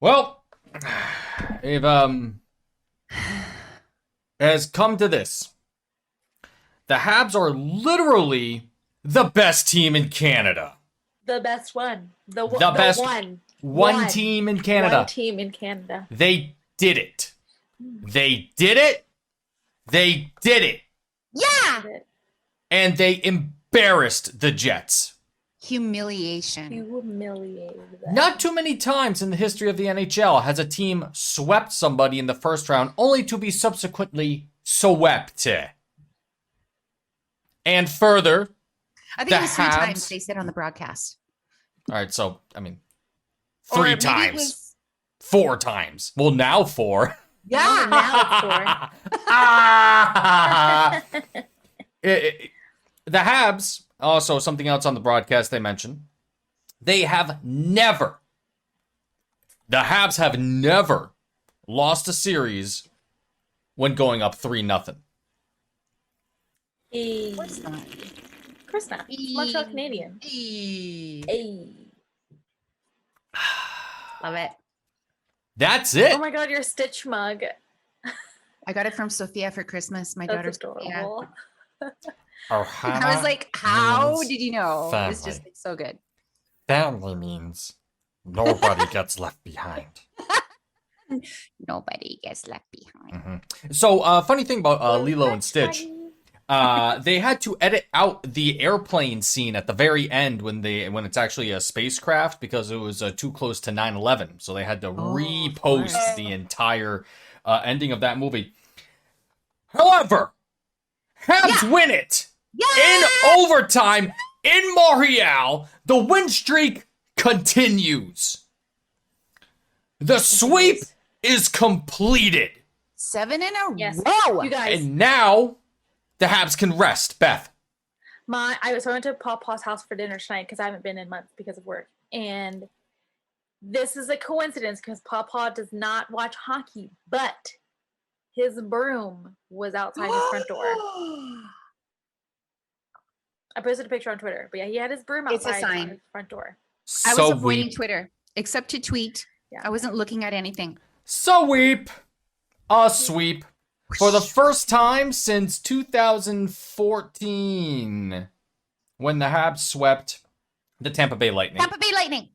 Well, if has come to this. The Habs are literally the best team in Canada. The best one. The best one. One team in Canada. One team in Canada. They did it. They did it. They did it. Yeah. And they embarrassed the Jets. Humiliation. Humiliated them. Not too many times in the history of the NHL has a team swept somebody in the first round only to be subsequently swept. And further, I think it was 3 times they said on the broadcast. All right, so, I mean, Or 3 maybe times. it was- 4 times. Well, now 4. Yeah. Now The Habs, also something else on the broadcast they mentioned, the Habs have never lost a series when going up 3-0. Of course not. Of course not. It's Montreal Canadian. Hey. Love it. That's it. Oh my god, your Stitch mug. I got it from Sophia for Christmas. My That's daughter's adorable. I was like, how did you know? It was just family. so good. Family means nobody gets left behind. Nobody gets left behind. So, funny thing about Lilo and Stitch, they had to edit out the airplane scene at the very end when it's actually a spacecraft because it was too close to 9/11. So they had to repost the entire ending of that movie. However, Habs win it in overtime in Montreal. The win streak continues. The sweep is completed. 7 in a Yes. row. You guys. And now the Habs can rest. Beth. I went to Papa's house for dinner tonight because I haven't been in months because of work. And this is a coincidence because Papa does not watch hockey, but his broom was outside his front door. I posted a picture on Twitter, but yeah, he had his broom It's a outside sign. on his front door. I was So avoiding weep. Twitter except to tweet. Yeah. I wasn't looking at anything. Sweep. A sweep. For the first time since 2014, when the Habs swept the Tampa Bay Lightning. Tampa Bay Lightning.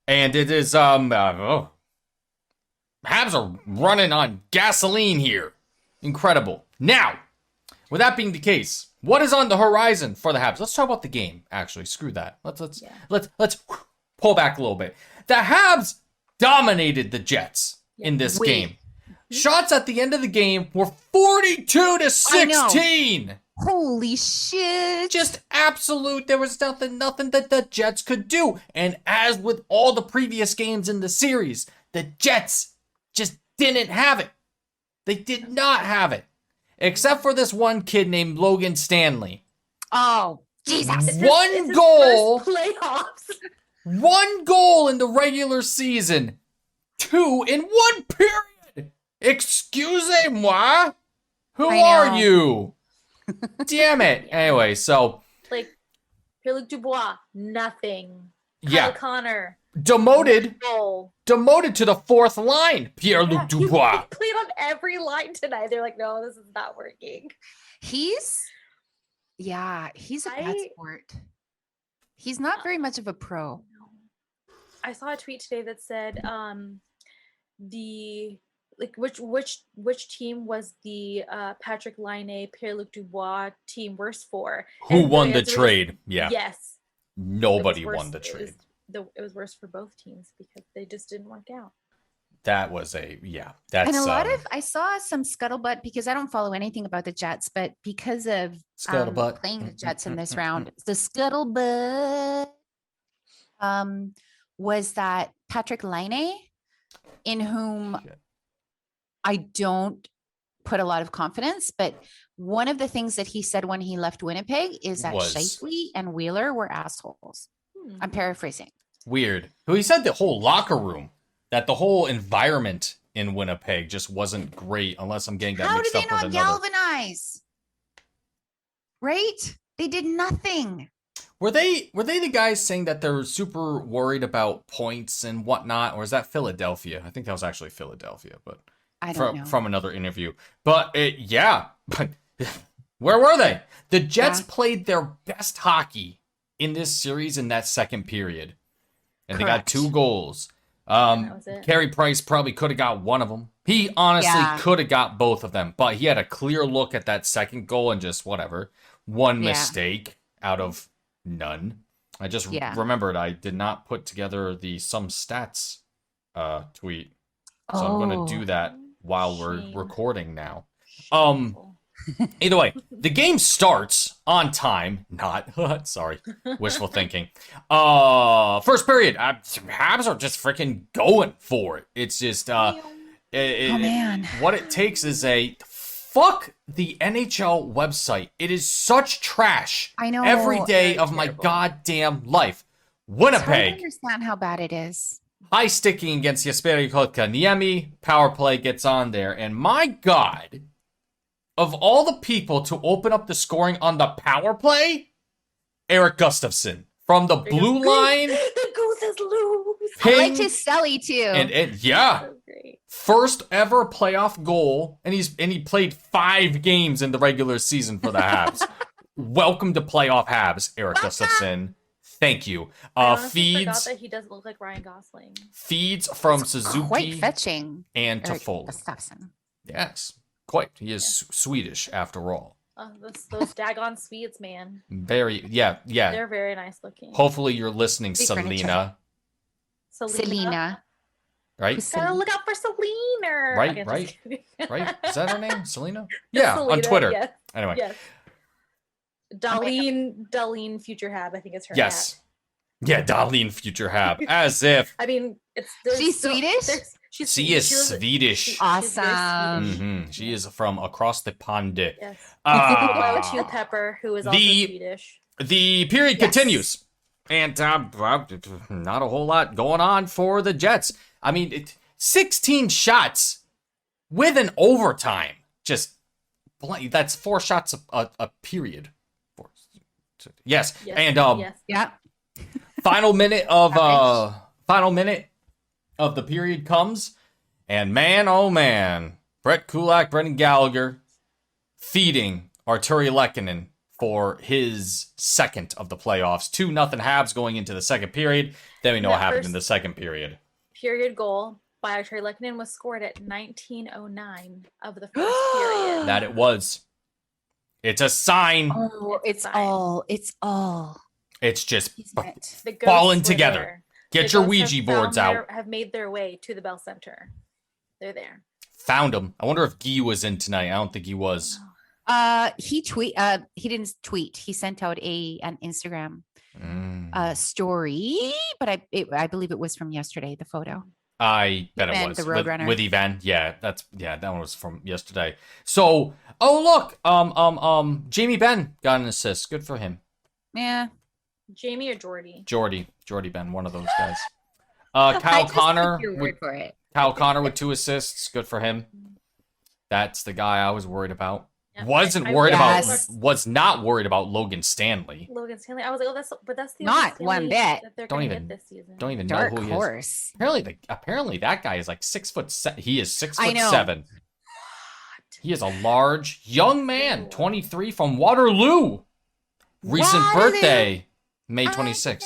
And it is, Habs are running on gasoline here. Incredible. Now, with that being the case, what is on the horizon for the Habs? Let's talk about the game, actually. Screw that. Let's pull back a little bit. The Habs dominated the Jets in this game. Shots at the end of the game were 42-16. Holy shit. Just absolute. There was nothing that the Jets could do. And as with all the previous games in the series, the Jets just didn't have it. They did not have it. Except for this one kid named Logan Stanley. Oh, Jesus. One goal. Playoffs. 1 goal in the regular season. 2 in 1 period. Excusez-moi? Who are you? Damn it. Anyway, so. Like, Pierre-Luc Dubois, nothing. Yeah. Kyle Connor. Demoted Goal. to the 4th line. Pierre-Luc Dubois. He played on every line tonight. They're like, no, this is not working. He's a bad sport. He's not very much of a pro. I saw a tweet today that said which team was the Patrick Laine, Pierre-Luc Dubois team worse for? Who And won the answer was trade? Yeah. Yes. Nobody It was won the worse- trade. It was worse for both teams because they just didn't work out. That was that's And a lot of I saw some scuttlebutt because I don't follow anything about the Jets, but because of Scuttlebutt. playing the Jets in this round, the scuttlebutt was that Patrick Laine, in whom I don't put a lot of confidence, but one of the things that he said when he left Winnipeg is that Shifley and Wheeler were assholes. I'm paraphrasing. Weird. Who he said the whole locker room, that the whole environment in Winnipeg just wasn't great, unless I'm getting that How mixed did up they with not another. galvanize? Right? They did nothing. Were they the guys saying that they're super worried about points and whatnot, or is that Philadelphia? I think that was actually Philadelphia, but I don't know. From another interview. But yeah, but where were they? The Jets played their best hockey in this series in that second period, and they got 2 goals. that was it. Carey Price probably could have got one of them. He honestly could have got both of them, but he had a clear look at that second goal and just whatever. One mistake out of none. I just remembered I did not put together the some stats tweet. So I'm going to do that while we're recording now. Either way, the game starts on time. Not, sorry, wishful thinking. First period, Habs are just freaking going for it. It's just, man. What it takes is fuck the NHL website. It is such trash. I know. Every day of my goddamn life. Winnipeg. I don't understand how bad it is. High sticking against Jesperi Kotkaniemi. Power play gets on there. And my God, of all the people to open up the scoring on the power play, Eric Gustafsson from the blue line. The goose is loose. I liked his celly too. And yeah. So great. First ever playoff goal, and he played 5 games in the regular season for the Habs. Welcome to playoff Habs, Eric Gustafsson. Thank you. I Feeds. forgot that he doesn't look like Ryan Gosling. Feeds from Suzuki Quite fetching. and Eric Toffoli. Gustafsson. Yes, quite. He is Swedish after all. Those daggone Swedes, man. Very, yeah. They're very nice looking. Hopefully you're listening, Big Selena. Selena. Right? Gotta look out for Selena. Right, Okay, right. just kidding. Right? Is that her name? Selena? Yeah, Selena, on Twitter. Yes. Anyway. Yes. Darlene Future Hab, I think it's her. Yes. Yeah, Darlene Future Hab. As if. I mean, She's Swedish? She is Swedish. Awesome. She is from across the pond. Yes. Hello to Pepper, who is also Swedish. The period continues. And not a whole lot going on for the Jets. I mean, 16 shots with an overtime. Just, that's 4 shots a period. Yes. And final minute of the period comes, and man, oh man, Brett Kulak, Brendan Gallagher feeding Arturi Lehkonen for his second of the playoffs. 2-0 Habs going into the second period. Then we know what happened in the second period. Period goal by Arturi Lehkonen was scored at 19:09 of the first period. That it was. It's a sign. Oh, it's all. It's just The ghosts falling were together. there. Get The your ghosts Ouija have boards found out. have made their way to the Bell Center. They're there. Found him. I wonder if Guy was in tonight. I don't think he was. He didn't tweet. He sent out an Instagram story, but I believe it was from yesterday, the photo. I bet it Ivan, was the Roadrunner. with Ivan. Yeah, that one was from yesterday. So, look, Jamie Benn got an assist. Good for him. Yeah. Jamie or Jordy? Jordy Benn, one of those guys. Kyle Connor. Your word for it. Kyle Connor with 2 assists. Good for him. That's the guy I was worried about. Yeah, Was not worried about Logan Stanley. Logan Stanley. I was like, oh, that's the Not only one Stanley bit. that they're Don't gonna even- get this season. Don't even Dark know who he is. horse. Apparently that guy is like 6'7". He is 6'7". know. He is a large young man, 23 from Waterloo. Recent Waterloo. birthday, May 26th.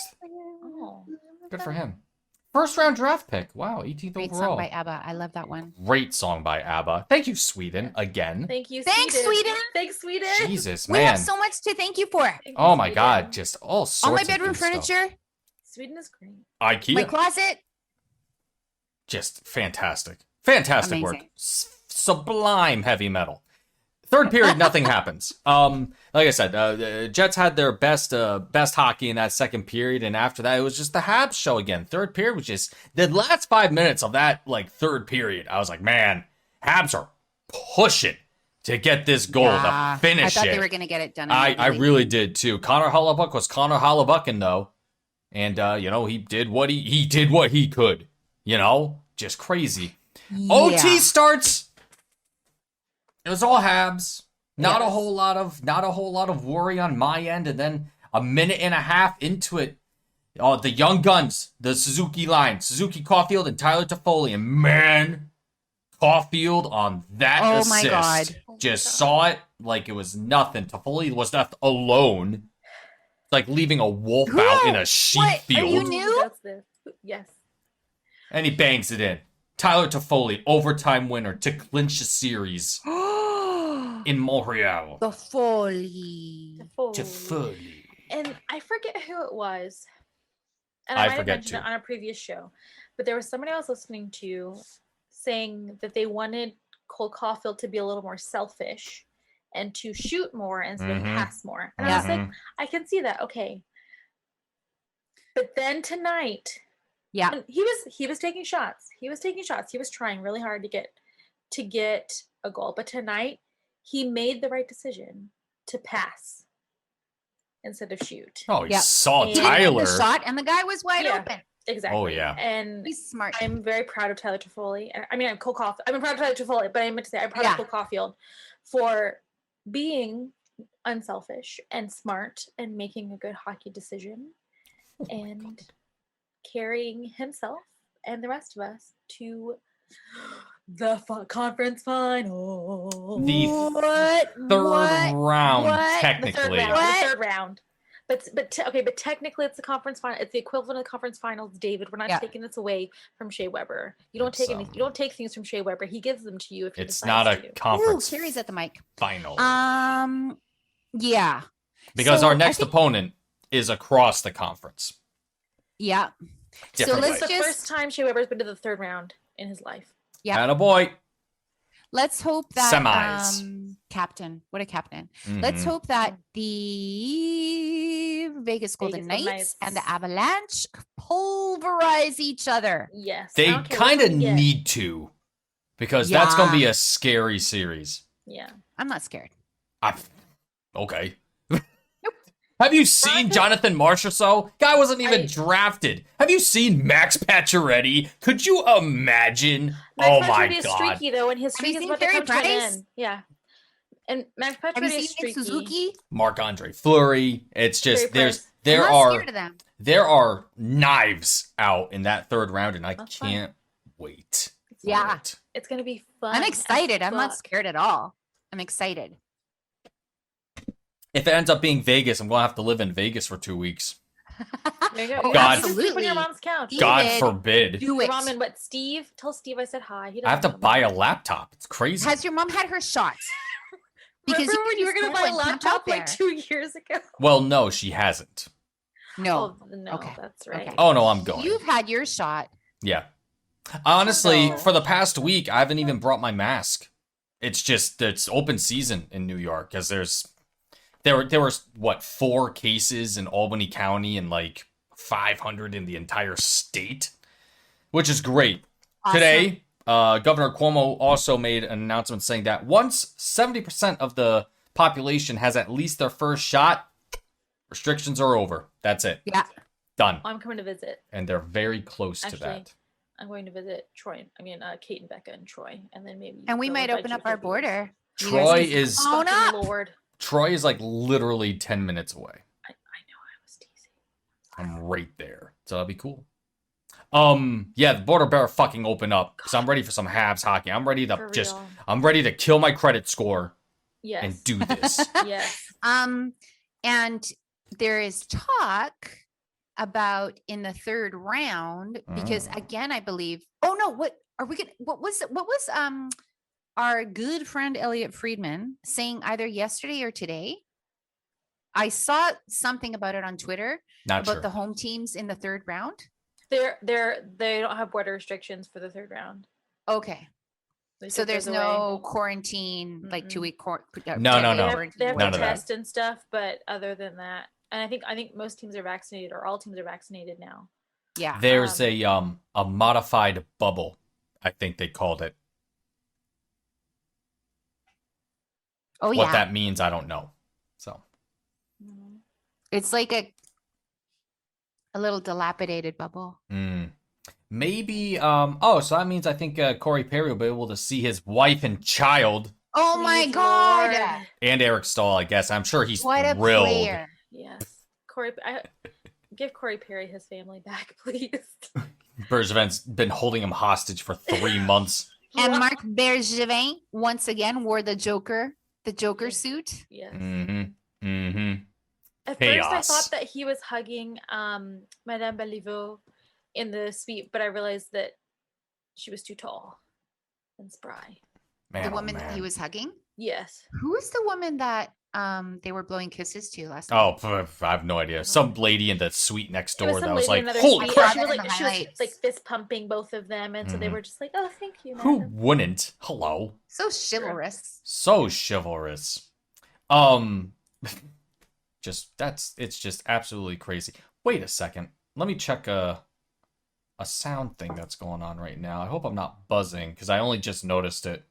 Oh, Good for him. First round draft pick. Wow, 18th Great overall. song by ABBA. I love that one. Great song by ABBA. Thank you, Sweden, again. Thank you, Thanks, Sweden. Thanks, Sweden. Jesus, We man. have so much to thank you for. Thank you, Oh my Sweden. God, just all sorts All my of bedroom good stuff. furniture, Sweden is great. IKEA. my closet. Just fantastic. Fantastic work. Amazing. Sublime heavy metal. Third period, nothing happens. Like I said, the Jets had their best hockey in that second period, and after that, it was just the Habs show again. Third period was just the last 5 minutes of that third period. I was like, man, Habs are pushing to get this goal to finish I thought it. they were going to get it done. I immediately. really did too. Connor Hellebuyck was Connor Hellebuycking though, and he did what he could. Just crazy. OT starts. It was all Habs. Not a whole lot of worry on my end, and then A minute and a half into it, the young guns, the Suzuki line, Suzuki, Caulfield, and Tyler Toffoli. And man, Caulfield on that assist. My God. Just saw it like it was nothing. Toffoli was left alone. Like leaving a wolf out in a sheep field. Are you new? Yes. And he bangs it in. Tyler Toffoli, overtime winner to clinch the series in Montreal. Toffoli. Toffoli. And I forget who it was. And I I might have forget mentioned too. it on a previous show. But there was somebody I was listening to saying that they wanted Cole Caulfield to be a little more selfish and to shoot more instead of pass more. And I was like, I can see that. Okay. But then tonight, and he was taking shots. He was taking shots. He was trying really hard to get a goal. But tonight, he made the right decision to pass instead of shoot. Oh, he saw He didn't Tyler. make the shot, and the guy was wide open. Exactly. Oh, yeah. And he's smart. I'm very proud of Tyler Toffoli. I mean, I'm Cole Caulfield. I'm proud of Tyler Toffoli, but I meant to say I'm proud of Cole Caulfield for being unselfish and smart and making a good hockey decision and carrying himself and the rest of us to the conference final. The third round, technically. The third round. But technically it's the conference final. It's the equivalent of the conference finals, David. We're not taking this away from Shea Weber. You don't take you don't take things from Shea Weber. He gives them to you if it's not a conference. Carrie's at the mic. Final. Yeah. Because our next opponent is across the conference. Yeah. Different so it's the first time Shea Weber's been to the third round in his life. Yeah. Attaboy. Let's hope that Semis. captain. What a captain. Let's hope that the Vegas Golden Knights and the Avalanche pulverize each other. Yes. They kind of need to, because that's going to be a scary series. Yeah. I'm not scared. Okay. Have you seen Jonathan Marchessault? Guy wasn't even drafted. Have you seen Max Pacioretty? Could you imagine? Max my Pacioretty is God. streaky though, and his streak is about to come to an end. Yeah. And Max Pacioretty is streaky. Suzuki? Marc-Andre Fleury. It's just there them. are knives out in that third round, and I can't wait. Yeah. It's gonna be fun. I'm excited. I'm not scared at all. I'm excited. If it ends up being Vegas, I'm going to have to live in Vegas for 2 weeks. There you go. God, sleep on your mom's couch. God forbid. Do it. Your mom and what? Steve? Tell Steve I said hi. I have to buy a laptop. It's crazy. Has your mom had her shots? Because remember when you were going to buy a laptop like 2 years ago? Well, no, she hasn't. No. No, Okay. That's right. Okay. Oh, no, I'm going. You've had your shot. Yeah. Honestly, for the past week, I haven't even brought my mask. It's open season in New York, because there were what, 4 cases in Albany County and like 500 in the entire state, which is great. Awesome. Today, Governor Cuomo also made an announcement saying that once 70% of the population has at least their first shot, restrictions are over. That's it. Yeah. Done. I'm coming to visit. And they're very close to that. I'm going to visit Troy. I mean, Kate and Becca and Troy, and then maybe. And we might open up our border. Troy is. Lord. Troy is like literally 10 minutes away. I know, I was teasing. I'm right there. So that'll be cool. Yeah, the border better fucking open up, because I'm ready for some Habs hockey. I'm ready to kill my credit score. Yes. And do this. Yes. And there is talk about in the third round, because again, I believe, what was our good friend Elliot Friedman saying either yesterday or today? I saw something about it on Twitter about the home teams in the third round. They don't have border restrictions for the third round. Okay. So there's no quarantine, like 2 week quarantine. No. They have to test and stuff, but other than that, and I think most teams are vaccinated, or all teams are vaccinated now. Yeah. There's a modified bubble, I think they called it. Oh, yeah. What that means, I don't know. So it's like a little dilapidated bubble. Maybe. So that means I think Corey Perry will be able to see his wife and child. Oh my God! And Eric Stahl, I guess. I'm sure he's what thrilled. A player. Yes. give Corey Perry his family back, please. Bergevin's been holding him hostage for 3 months. And Marc Bergevin once again wore the Joker suit. Yes. Mm-hmm. Mm-hmm. At Chaos. first, I thought that he was hugging Madame Beliveau in the suite, but I realized that she was too tall and spry. The woman that he was hugging? Yes. Who was the woman that they were blowing kisses to last night? Oh, I have no idea. Some lady in the suite next door that was lady like, in another holy suite. crap. She was In the she was highlights. like fist pumping both of them, and so they Mhm. were just like, "Oh, thank you, Who madam." wouldn't? Hello. So chivalrous. So chivalrous. It's just absolutely crazy. Wait a second. Let me check a sound thing that's going on right now. I hope I'm not buzzing because I only just noticed it.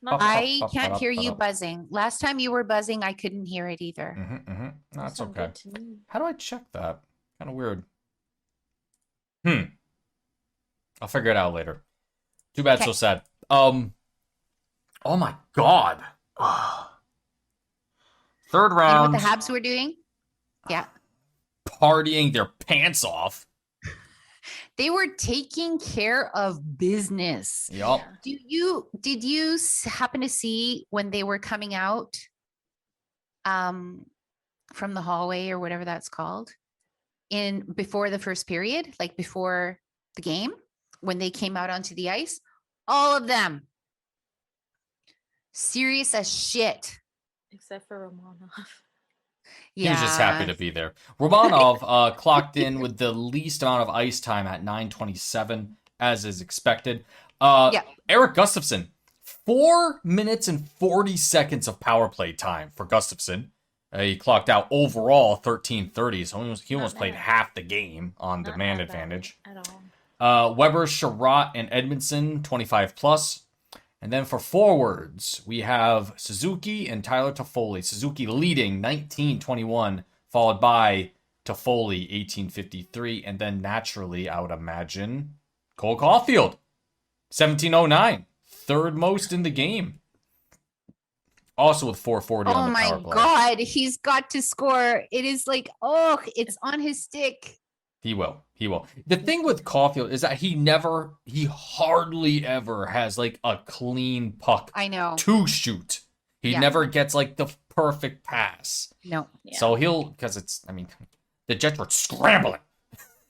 I can't hear you buzzing. Last time you were buzzing, I couldn't hear it either. Mm-hmm, mm-hmm. No, that's sound okay. good to me. How do I check that? Kind of weird. I'll figure it out later. Too bad, Okay. so sad. Oh my god. Third You know round. what the Habs were doing? Yeah. Partying their pants off. They were taking care of business. Yup. Did you happen to see when they were coming out from the hallway or whatever that's called before the first period, like before the game, when they came out onto the ice? All of them serious as shit. Except for Romanov. He was just happy to be there. Romanov clocked in with the least amount of ice time at 9:27, as is expected. Eric Gustafsson, 4 minutes and 40 seconds of power play time for Gustafsson. He clocked out overall 13:30, so he almost played half the game on Not demand that bad advantage. at all. Weber, Sherratt, and Edmondson, 25 plus. And then for forwards, we have Suzuki and Tyler Toffoli. Suzuki leading 19-21, followed by Toffoli 18-53, and then naturally, I would imagine, Cole Caulfield 17-09, third most in the game. Also with 440 on the power play. Oh my God, he's got to score. It is like, it's on his stick. He will. The thing with Caulfield is that he hardly ever has like a clean puck I know. to shoot. He never gets like the perfect pass. No. Yeah. So the Jets were scrambling.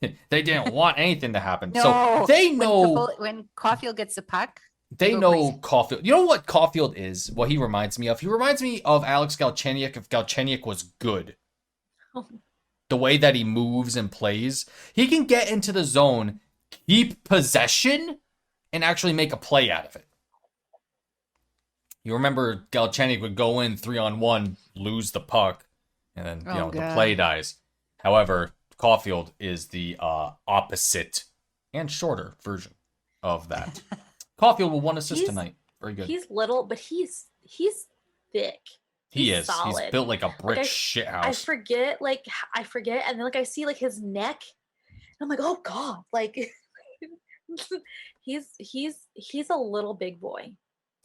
They didn't want anything to happen. No. So they know when Caulfield gets the puck. they go know crazy. Caulfield. You know what Caulfield is? What he reminds me of? He reminds me of Alex Galchenyuk if Galchenyuk was good. The way that he moves and plays, he can get into the zone, keep possession, and actually make a play out of it. You remember Galchenyuk would go in 3-on-1, lose the puck, and then the play dies. However, Caulfield is the opposite and shorter version of that. Caulfield with 1 assist tonight. Very good. He's little, but he's thick. He He's is. solid. He's built like a brick I shithouse. forget, and then I see like his neck, and I'm like, oh God, like he's a little big boy.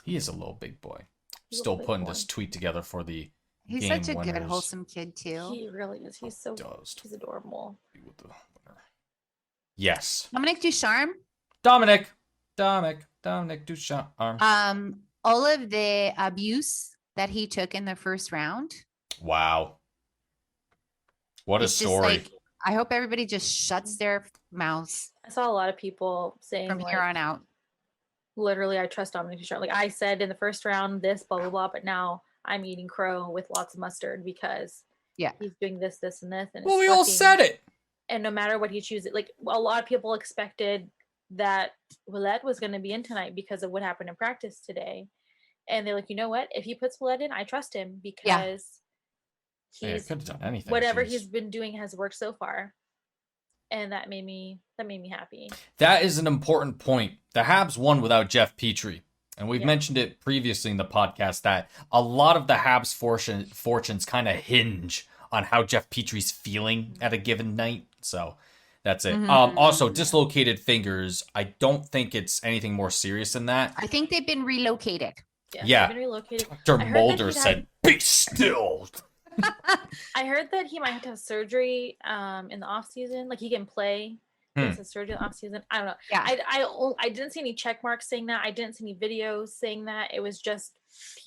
He is a little big boy. He's a Still little big putting boy. this tweet together for the He's game such a good, winners. wholesome kid too. He really is. He's adorable. With the winner. Yes. Dominic Ducharme. Dominic Duchamp. All of the abuse that he took in the first round. Wow. What a it's just story. like, I hope everybody just shuts their mouths I saw a lot of people saying from here on out. Literally, I trust Dominic Ducharme. Like I said in the first round, this blah blah blah, but now I'm eating crow with lots of mustard because he's doing this, this, and this. And Well, it's we all working. said it. And no matter what he chooses, like a lot of people expected that Willette was going to be in tonight because of what happened in practice today. And they're like, you know what? If he puts Willette in, I trust him because Could have done anything. whatever Jeez. he's been doing has worked so far. And that made me happy. That is an important point. The Habs won without Jeff Petrie. And we've mentioned it previously in the podcast that a lot of the Habs' fortunes kind of hinge on how Jeff Petrie's feeling at a given night. So that's it. Mm-hmm. Also, dislocated fingers. I don't think it's anything more serious than that. I think they've been relocated. Yeah. They've been relocated. Dr. I heard that Mulder he'd said, be still. I heard that he might have to have surgery in the off season. Like he can play. He has a surgery in the off season. I don't know. Yeah. I didn't see any check marks saying that. I didn't see any videos saying that. It was just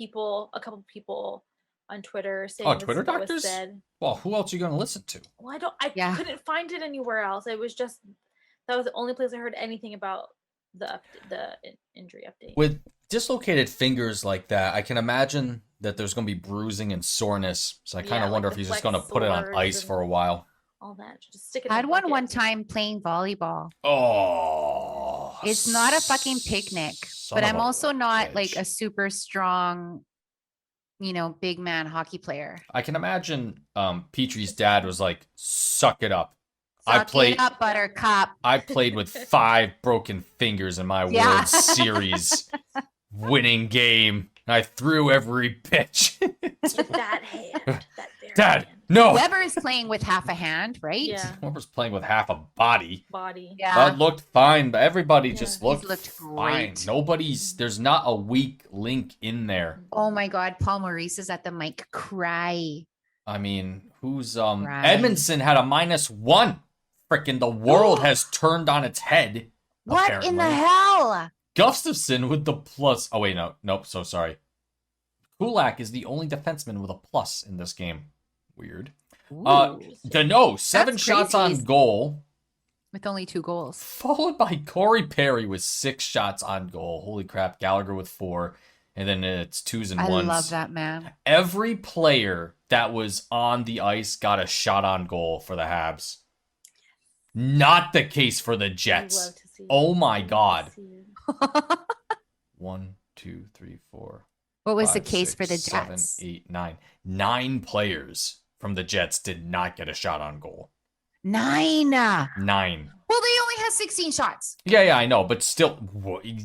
a couple people on Twitter saying Twitter that was doctors? said. Well, who else are you going to listen to? Well, I couldn't find it anywhere else. It was just that was the only place I heard anything about the injury update. With dislocated fingers like that, I can imagine that there's going to be bruising and soreness. So I kind of wonder if he's just going to put it on ice for a while. All that. Just stick it. I had one time playing volleyball. Oh. It's not a fucking picnic, but I'm also not like a super strong, big man hockey player. I can imagine Petrie's dad was like, suck it up. Suck it up, Buttercup. I played with 5 broken fingers in my World Series winning game. And I threw every pitch. With that hand. Dad, no. Weber is playing with half a hand, right? Yeah. Weber's playing with half a body. Yeah. That looked fine, but everybody just looked fine. Great. There's not a weak link in there. Oh my God, Paul Maurice is at the mic. Cry. I mean, who's Edmondson had a -1. Freaking the world has turned on its head. What apparently. in the hell? Gustafson with the plus. Oh wait, nope. So sorry. Kulak is the only defenseman with a plus in this game. Weird. Dano, 7 shots on goal. With only 2 goals. Followed by Corey Perry with 6 shots on goal. Holy crap. Gallagher with 4. And then it's 2s and 1s. I love that, man. Every player that was on the ice got a shot on goal for the Habs. Not the case for the Jets. Oh my God. 1, 2, 3, 4. What was 5, the case 6, for the 7, Jets? 8, 9. 9 players from the Jets did not get a shot on goal. 9. 9. Well, they only have 16 shots. Yeah, I know, but still,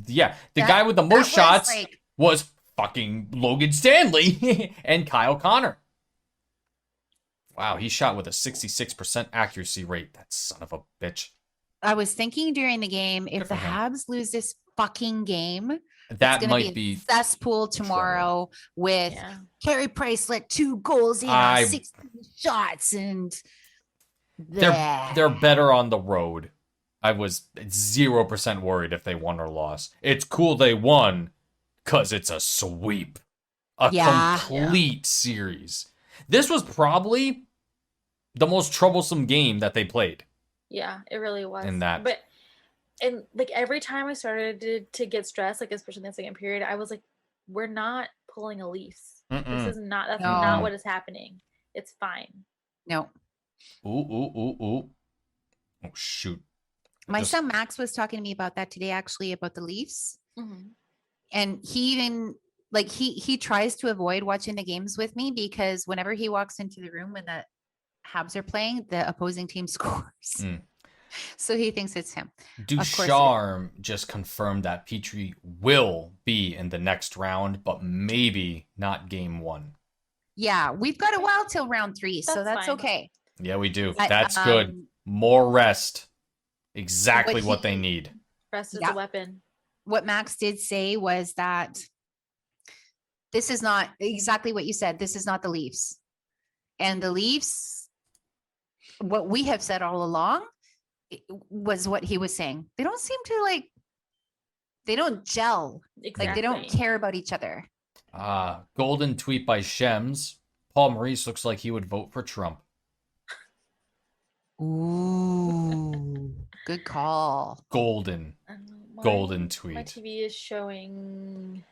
yeah. The guy with the most shots was fucking Logan Stanley and Kyle Connor. Wow, he shot with a 66% accuracy rate. That son of a bitch. I was thinking during the game, if the Habs lose this fucking game, that might be cesspool tomorrow with Carey Price let 2 goals in on 16 shots, and they're better on the road. I was 0% worried if they won or lost. It's cool they won because it's a sweep, a complete series. This was probably the most troublesome game that they played. Yeah, it really was. In that. And like every time I started to get stressed, like especially in the second period, I was like, we're not pulling a Leafs. That's not what is happening. It's fine. No. Ooh. Oh, shoot. My son Max was talking to me about that today, actually, about the Leafs. Mm-hmm. And he even, like, he tries to avoid watching the games with me because whenever he walks into the room when the Habs are playing, the opposing team scores. So he thinks it's him. Ducharme just confirmed that Petrie will be in the next round, but maybe not game 1. Yeah, we've got a while till round 3, so that's okay. Yeah, we do. That's good. More rest. Exactly what they need. Rest is a weapon. What Max did say was that this is not exactly what you said. This is not the Leafs. And the Leafs, what we have said all along, was what he was saying. They don't seem to they don't gel. Exactly. Like they don't care about each other. Golden tweet by Shems. Paul Maurice looks like he would vote for Trump. Ooh, good call. Golden tweet. My TV is showing.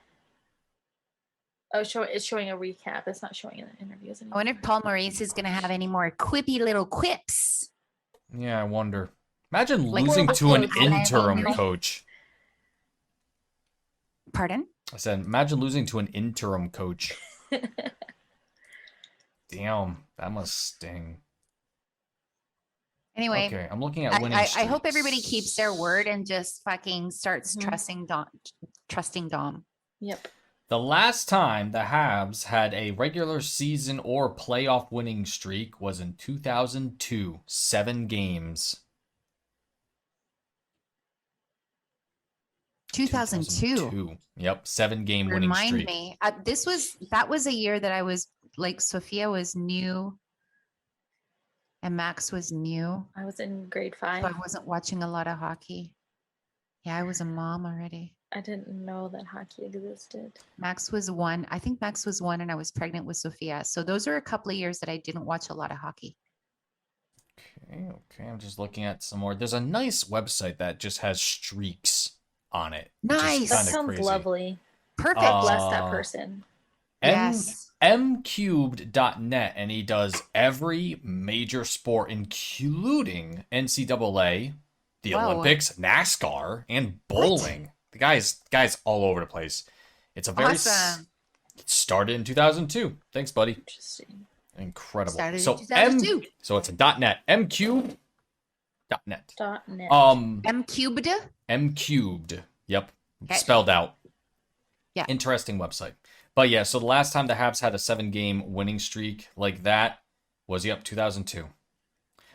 It's showing a recap. It's not showing the interviews anymore. I wonder if Paul Maurice is going to have any more quippy little quips. Yeah, I wonder. Imagine losing to an interim coach. Pardon? I said, imagine losing to an interim coach. Damn, that must sting. Anyway, okay, I'm looking at winning. I hope everybody keeps their word and just fucking starts trusting Dom. Yep. The last time the Habs had a regular season or playoff winning streak was in 2002, 7 games. 2002. Yep, 7-game winning Remind streak. me. That was a year that I was like, Sophia was new and Max was new. I was in grade So 5. I wasn't watching a lot of hockey. Yeah, I was a mom already. I didn't know that hockey existed. Max was 1. I think Max was 1 and I was pregnant with Sophia. So those are a couple of years that I didn't watch a lot of hockey. Okay. I'm just looking at some more. There's a nice website that just has streaks on it. Nice. That sounds lovely. Perfect. Bless that person. Yes. mcubed.net, and he does every major sport, including NCAA, the Wow. Olympics, NASCAR, and bowling. The guy's all over the place. It's a very Awesome. it started in 2002. Thanks, buddy. Interesting. Incredible. Started in So 2002. so it's a .net. mcubed.net. .net. M cubed. mcubed. Yep. Okay. Spelled out. Yeah. Interesting website. But yeah, so the last time the Habs had a 7-game winning streak like that was 2002.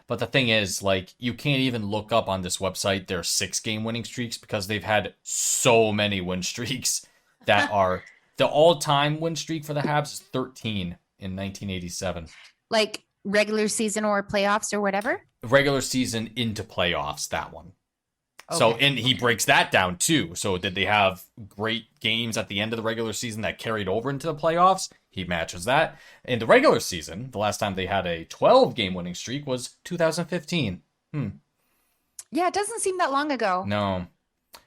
But the thing is, like, you can't even look up on this website their 6-game winning streaks because they've had so many win streaks that are the all-time win streak for the Habs is 13 in 1987. Like regular season or playoffs or whatever. Regular season into playoffs, that one. So, Okay. and he breaks that down too. So did they have great games at the end of the regular season that carried over into the playoffs? He matches that. In the regular season, the last time they had a 12-game winning streak was 2015. Yeah, it doesn't seem that long ago. No.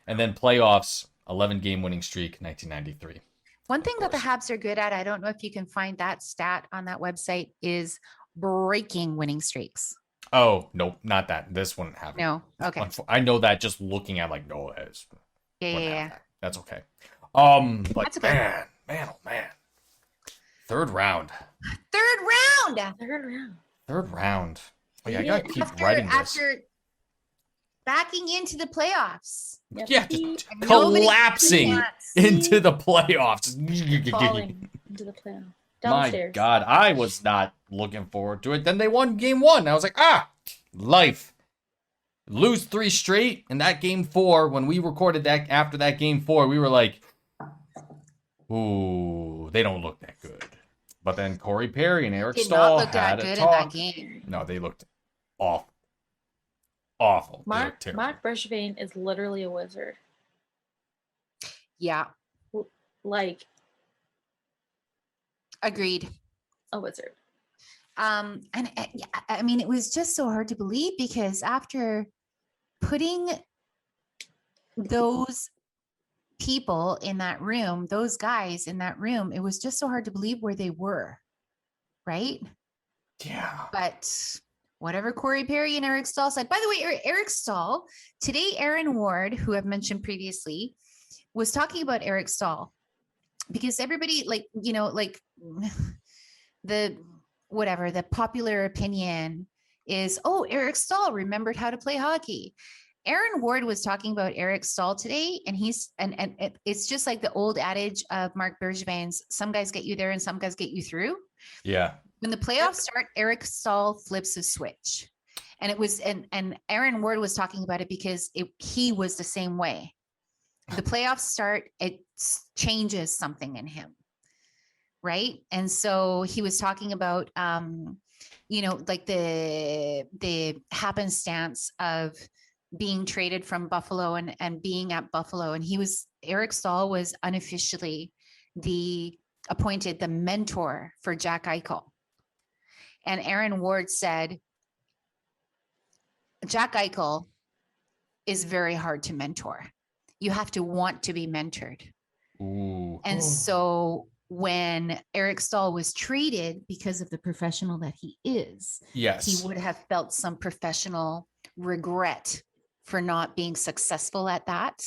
And then playoffs, 11-game winning streak, 1993. One thing that the Habs are good at, I don't know if you can find that stat on that website, is breaking winning streaks. Oh, nope, not that. This wouldn't happen. No. Okay. I know that just looking at like, no, it's Yeah. that's okay. But That's okay. man, oh man. Third round. Third round. Third round. Oh, yeah, I Yeah, gotta keep writing this. After backing into the playoffs. Yeah, Nobody collapsing wants- into the playoffs. falling into the playoff. My Downstairs. God, I was not looking forward to it. Then they won game 1. I was like, life. Lose 3 straight. And that game 4, when we recorded that after that game 4, we were like, ooh, they don't look that good. But then Corey Perry and Eric Did Stahl not look that had a good in talk. that game. No, they looked awful. Awful. They looked terrible. Mark Bergevin is literally a wizard. Yeah. Like Agreed. a wizard. And yeah, I mean, it was just so hard to believe because after putting those people in that room, those guys in that room, it was just so hard to believe where they were. Right. Yeah. But whatever Corey Perry and Eric Stahl said, by the way, Eric Stahl, today, Aaron Ward, who I've mentioned previously, was talking about Eric Stahl because everybody like the popular opinion is, oh, Eric Stahl remembered how to play hockey. Aaron Ward was talking about Eric Stahl today, and it's just like the old adage of Mark Bergevin's, some guys get you there and some guys get you through. Yeah. When the playoffs start, Eric Stahl flips a switch. And it was, and Aaron Ward was talking about it because he was the same way. The playoffs start, it changes something in him. Right. And so he was talking about, like the happenstance of being traded from Buffalo and being at Buffalo. And Eric Stahl was unofficially appointed the mentor for Jack Eichel. And Aaron Ward said, Jack Eichel is very hard to mentor. You have to want to be mentored. Ooh. And so when Eric Stahl was traded because of the professional that he is, Yes. he would have felt some professional regret for not being successful at that.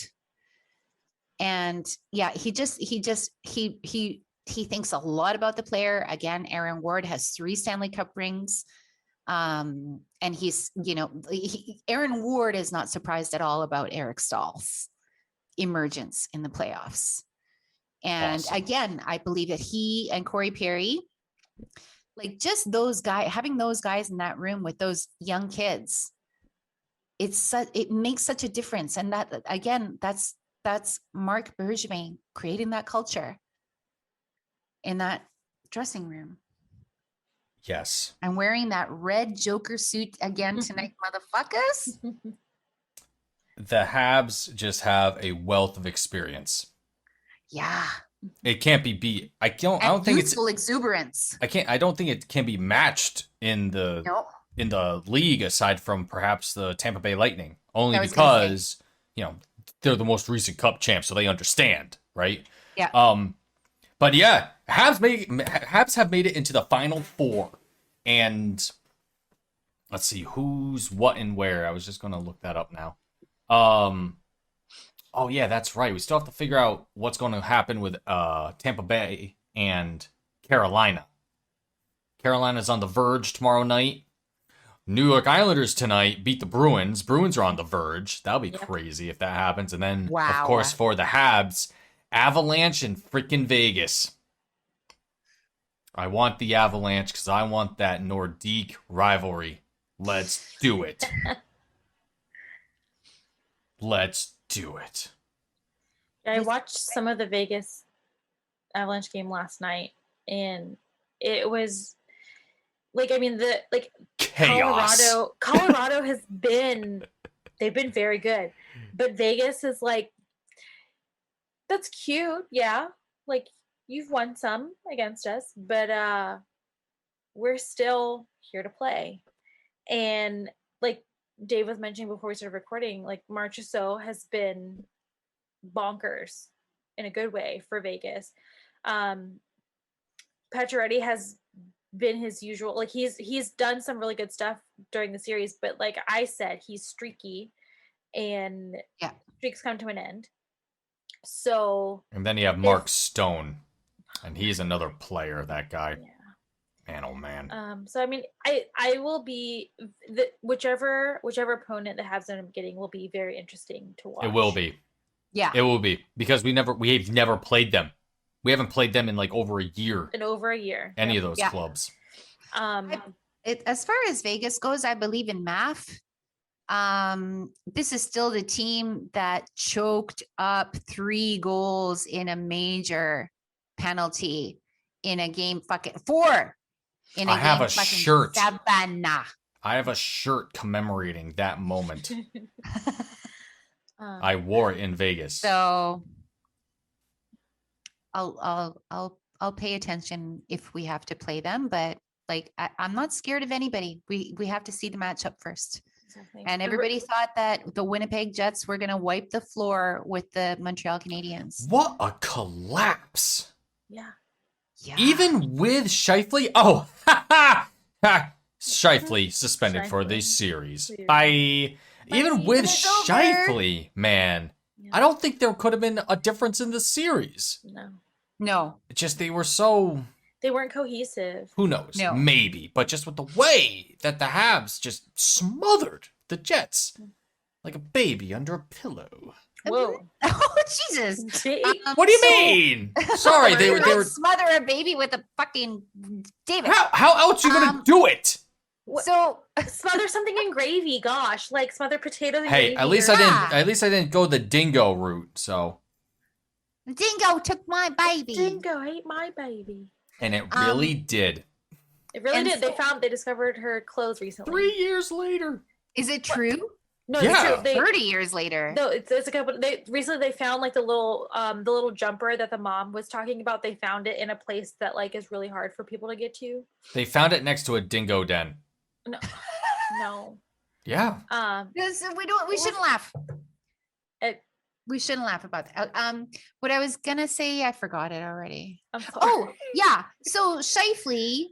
And yeah, he thinks a lot about the player. Again, Aaron Ward has 3 Stanley Cup rings. And he's, Aaron Ward is not surprised at all about Eric Stahl's emergence in the playoffs. And Awesome. again, I believe that he and Corey Perry, like just those guys, having those guys in that room with those young kids, it makes such a difference. And that, again, that's that's Marc Bergevin creating that culture in that dressing room. Yes. I'm wearing that red Joker suit again tonight, motherfuckers. The Habs just have a wealth of experience. Yeah. It can't be beat. I don't And think youthful exuberance. I don't think it can be matched in the No. in the league aside from perhaps the Tampa Bay Lightning. Only I was gonna say. because, they're the most recent cup champs, so they understand, right? Yeah. But yeah, Habs have made it into the final four. And let's see who's what and where. I was just gonna look that up now. Oh yeah, that's right. We still have to figure out what's going to happen with Tampa Bay and Carolina. Carolina's on the verge tomorrow night. New York Islanders tonight beat the Bruins. Bruins are on the verge. That'll be crazy if that happens. And then, Wow. of course, for the Habs, Avalanche in freaking Vegas. I want the Avalanche because I want that Nordique rivalry. Let's do it. Let's do it. I watched some of the Vegas Avalanche game last night, and it was Chaos. Colorado they've been very good, but Vegas is that's cute, yeah. Like, you've won some against us, but we're still here to play. And like Dave was mentioning before we started recording, like Marchessault has been bonkers in a good way for Vegas. Pacioretty has been his usual, like he's done some really good stuff during the series, but like I said, he's streaky, and streaks come to an end. So, and then you have Mark Stone, and he's another player. That guy, man, oh man. So I mean, I will be whichever opponent the Habs end up getting will be very interesting to watch. It will be. Yeah, it will be, because we've never played them. We haven't played them in like over a year. Any of those clubs. As far as Vegas goes, I believe in math. This is still the team that choked up 3 goals in a major penalty in a game 4. I have a shirt. Savannah. I have a shirt commemorating that moment. I wore it in Vegas. So I'll pay attention if we have to play them, but like I'm not scared of anybody. We have to see the matchup first. Exactly. And everybody thought that the Winnipeg Jets were going to wipe the floor with the Montreal Canadiens. What a collapse. Yeah. Even with Scheifele. Scheifele suspended for the series. Bye. Even with Scheifele, man. Yeah. I don't think there could have been a difference in the series. No. It's just they weren't cohesive. Who knows? No. Maybe. But just with the way that the Habs just smothered the Jets like a baby under a pillow. Whoa. Oh, Jesus. What do you mean? Sorry, they were smother a baby with a fucking David. How else are you going to do it? So smother something in gravy, gosh, like smother potatoes in gravy. Hey, at least I didn't go the dingo route, so. The dingo took my baby. Dingo ate my baby. And it really did. It really did. They discovered her clothes recently. 3 years later. Is it true? No, it's true. 30 years later. No, it's a couple. Recently they found like the little jumper that the mom was talking about. They found it in a place that like is really hard for people to get to. They found it next to a dingo den. No. Yeah. We shouldn't laugh. We shouldn't laugh about that. What I was gonna say, I forgot it already. I'm sorry. Oh, yeah. So Scheifele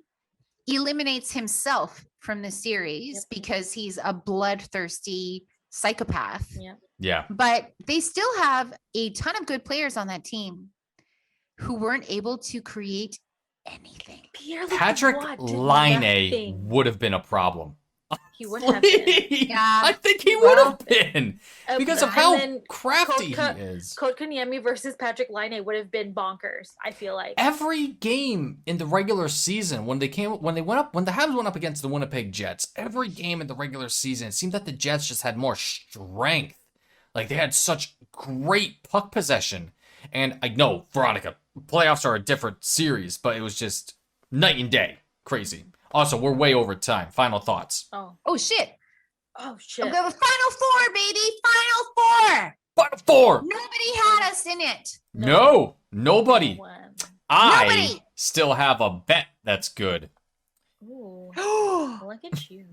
eliminates himself from the series because he's a bloodthirsty psychopath. Yeah. But they still have a ton of good players on that team who weren't able to create anything. Patrick Laine would have been a problem. He would have been. Yeah. I think he would have been because of how crafty he is. Kotkaniemi versus Patrick Laine would have been bonkers, I feel like. Every game in the regular season when the Habs went up against the Winnipeg Jets, every game in the regular season, it seemed that the Jets just had more strength. Like they had such great puck possession. And I know, Veronica, playoffs are a different series, but it was just night and day. Crazy. Also, we're way over time. Final thoughts. Oh shit. Oh I'm shit. going with Final Four, baby. Final Four. Final four. Nobody had us in it. No, nobody. One. I Nobody. still have a bet that's good. Ooh, Ooh. look at you.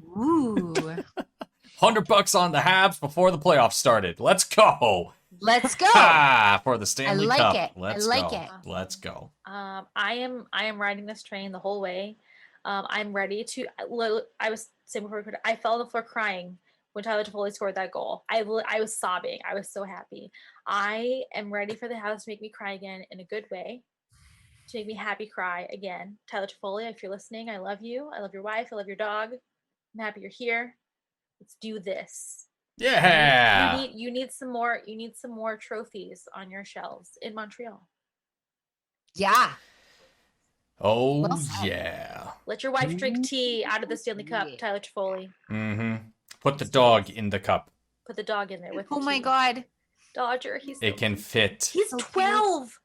$100 on the Habs before the playoffs started. Let's go. Let's go. For the Stanley like Cup. it. Let's I like go. it. Let's go. I am riding this train the whole way. I'm ready to. I was saying before we recorded, I fell on the floor crying when Tyler Toffoli scored that goal. I was sobbing. I was so happy. I am ready for the Habs to make me cry again in a good way, to make me happy cry again. Tyler Toffoli, if you're listening, I love you. I love your wife. I love your dog. I'm happy you're here. Let's do this. Yeah. You need some more. You need some more trophies on your shelves in Montreal. Yeah. Oh, Well said. yeah. Let your wife drink tea out of the Stanley Cup, Yeah. Tyler Toffoli. Mm-hmm. Put the dog in the cup. Put the dog in there with. Oh the my tea. God. Dodger. He's It can fit. He's So cute. 12.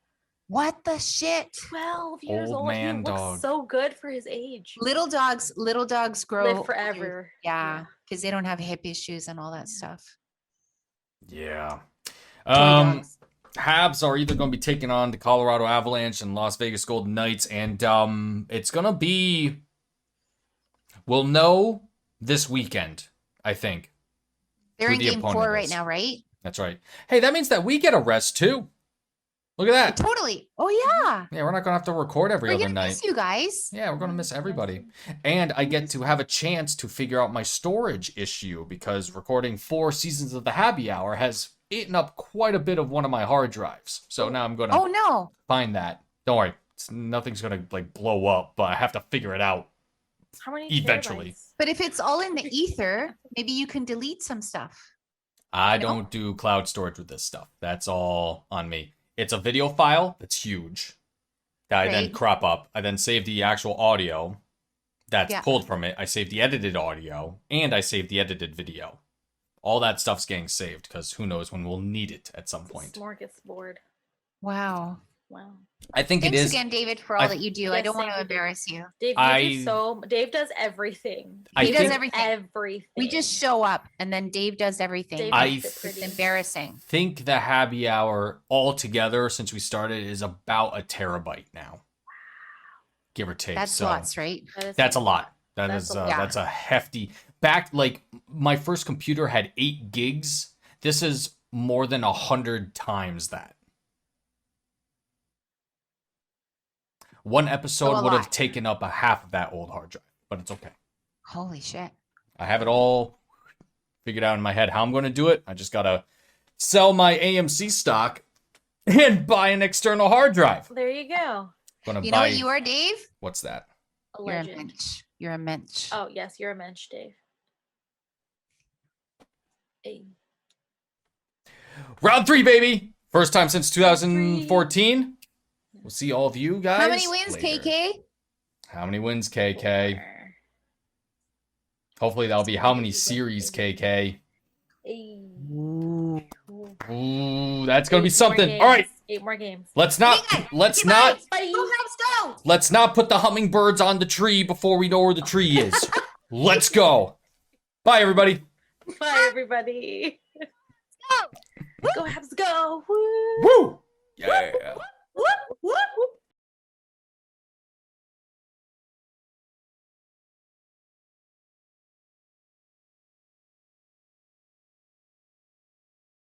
What the shit? 12 years Old old. man He looks dog. so good for his age. Little dogs grow Live forever. Yeah, because they don't have hip issues and all that stuff. Yeah. Toy dogs. Habs are either going to be taking on the Colorado Avalanche and Las Vegas Golden Knights, and it's going to be. We'll know this weekend, I think. They're who in the game 4 opponent right is. now, right? That's right. Hey, that means that we get a rest too. Look at that. Totally. Oh yeah. Yeah, we're not going to have to record every We're other gonna night. miss you guys. Yeah, we're going to miss everybody. And I get to have a chance to figure out my storage issue because recording 4 seasons of the Habby Hour has eaten up quite a bit of one of my hard drives. So now I'm going to Oh no. find that. Don't worry. Nothing's going to blow up, but I have to figure it out. How many Eventually. terabytes? But if it's all in the ether, maybe you can delete some stuff. I No? don't do cloud storage with this stuff. That's all on me. It's a video file that's huge that I then Right. crop up. I then save the actual audio that's Yeah. pulled from it. I save the edited audio and I save the edited video. All that stuff's getting saved because who knows when we'll need it at some point. Smorgasbord. Wow. Wow. I think Thanks it is. again, David, for all I- that you do. I Yes, don't want to thank you, embarrass you. Dave, Dave does everything. I He does think- everything. Everything. We just show up and then Dave does everything. Dave I makes it pretty. It's embarrassing. think the Habby Hour altogether since we started is about a terabyte now. Give or take. That's so lots, right? That is that's a lot. That's a lot. That's a hefty my first computer had 8 gigs. This is more than 100 times that. One episode a would have lot. taken up a half of that old hard drive, but it's okay. Holy shit. I have it all figured out in my head how I'm going to do it. I just got to sell my AMC stock and buy an external hard drive. There you go. Gonna You know buy what you are, Dave? what's that? A You're a legend. mensch. You're a mensch. Oh yes, you're a mensch, Dave. Hey. Round 3, baby. First time since 2014. We'll see all of you guys. How many wins, later. KK? How many wins, KK? Hopefully that'll be how many series, KK. Hey. Ooh. Ooh, that's gonna be 8 more something. games. All right, 8 more games. let's not Bye. Go Habs, go! let's not put the hummingbirds on the tree before we know where the tree is. Let's go. Bye, everybody. Bye, everybody. Go! Go Habs, go. Woo. Woo! Yeah.